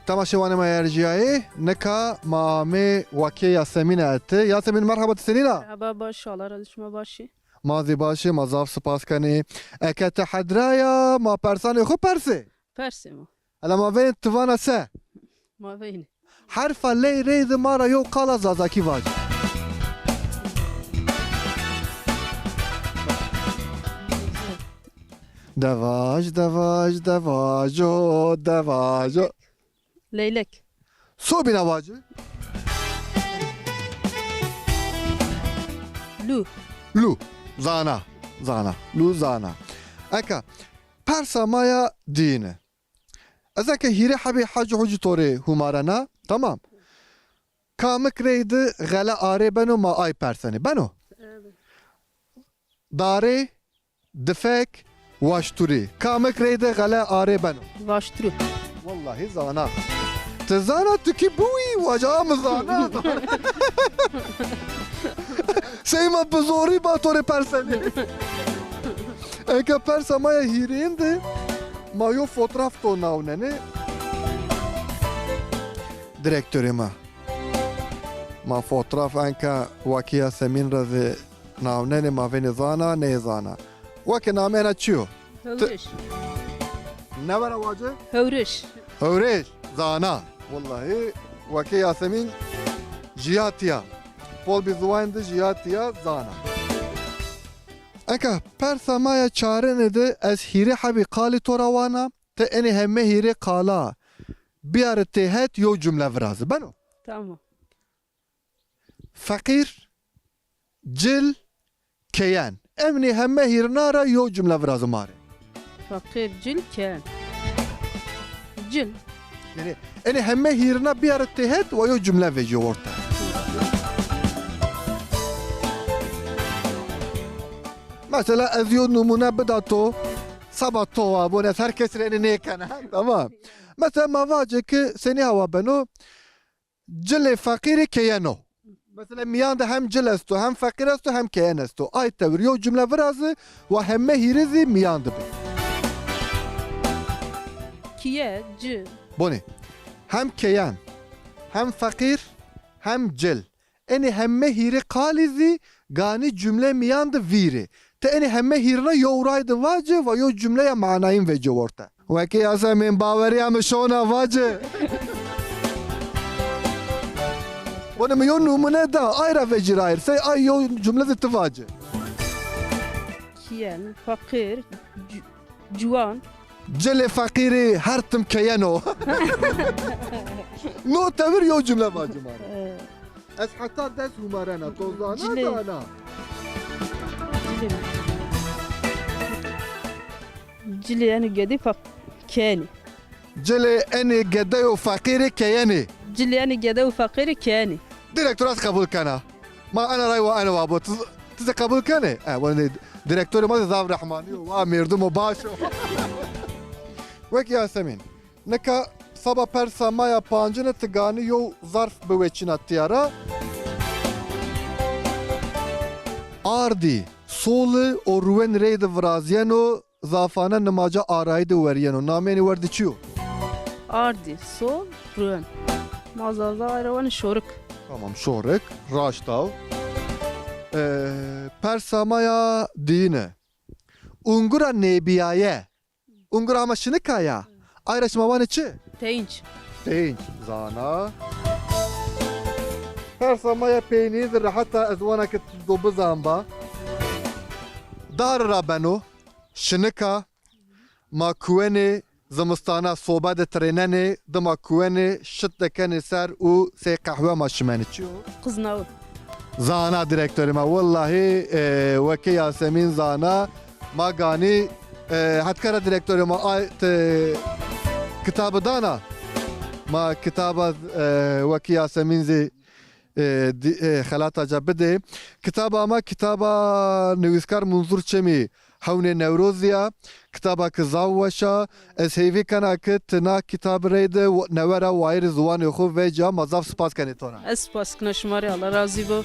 تماشاواني ما يرجعي نكا مامي وكي ياسمين اتي ياسمين مرحبا تسنينا مرحبا باش الله رضي شما باشی مازي باشي مازاف سپاس كاني اكا تحدرايا ما برساني خو برسي پرسی ما الا ما فين توانا سه ما بینی حرف لي ريد مارا يو قالا زازاكي واجي دواج دواج دواجو دواجو لیلک سو بنا واجي لو لو زانا زانا لو زانا اكا برسا مايا دينه ازاك هيري حبي حاج حج توري همارنا تمام كامك ريد غلا آري بنو ما اي برسني بنو داري دفك واشتوري كامك ريد غلا آري بنو واشترو والله زانا تزانا تكي بوي وجام زانا سيما بزوري باتوري برسني اكا برسا مايا هيرين دي ما يو fotoğraf to navneni direktörü ma fotoğraf anka wakia semin razi navneni ma veni zana ne zana waki namena çiyo هورش ne var avacı هورش öğreş zana vallahi waki yasemin jiyatiya pol bizuayndi jiyatiya zana Eka persa maya çare de ez hire habi kali toravana te eni hemme hire kala bir tehet yo cümle virazı beno تمام fakir cil keyen emni hemme hire nara yo cümle virazı mare فقير جل كان جل yani eni hemme hirna bir tehet ve yo cümle veci orta mesela ez yo numune bidato sabah tova bu ne herkes reni ne kana tamam mesela mavace ki seni hava beno cile fakiri keyeno mesela miyanda hem cilesto hem fakirasto hem keyenesto ay tevir yo cümle virazı ve hemme hirizi miyandı bi كيه جل boni hem keyen hem fakir hem cil eni hemme hiri kalizi gani cümle miyandı viri te eni hemme hirna yovraydı vacı ve yo cümleye manayın veci orta ve ki yasemin baveriya mı şona vacı boni mi yo numune da ayra veci rayır say ay yo cümle zitti vacı كيان فقير جوان cile fakiri her tım keyeno no tevir yo cümle vacı mara Ez hatta ders humarana tozana Cile. dana. جل يعني قدي كاني Cile eni gedeyo fakiri keyeni. جل يعني قدي وفقير كاني Direktör az kabul kana. Ma ana ray ve ana vabo. Tize kabul kane. Vani direktörü ma zav rahmani ve mirdu mu başo. Vek Yasemin. Neka sabah persa maya pancını tigani yo zarf beveçina tiyara. Ardi solu o ruven reyde vraziyeno zafana namaca araydı veriyeno. Nameni verdi çiyo. أردي صول روان ما زازا روان شورك Tamam şorek, raştav. Persamaya dine. Ungura nebiyaye. Ungura ama şınikaya. Ayraşma van içi. تينج Değinç. Zana. Persamaya peynirdir hatta ezvana ki dobu zamba. Dar rabenu. Şınika. Makueni. Zımistana soba de treneni. Dıma kueni. Şıt dekeni ser. U se kahve maşımeni çiyo. قزناو Zana direktörüme vallahi veki Yasemin Zana magani hatkara direktörüme kitabı dana ma kitaba veki Yasemin zi خلاتا جبده كتابا ما كتابا نويسكار منظور چمي حون نوروزيا كتابا كزاوشا از هيفي كان كتنا كتاب ريد نورا واير زوان يخو وجا مزاف سپاس کنی تونا اسپاس کنه شماره الله راضی بو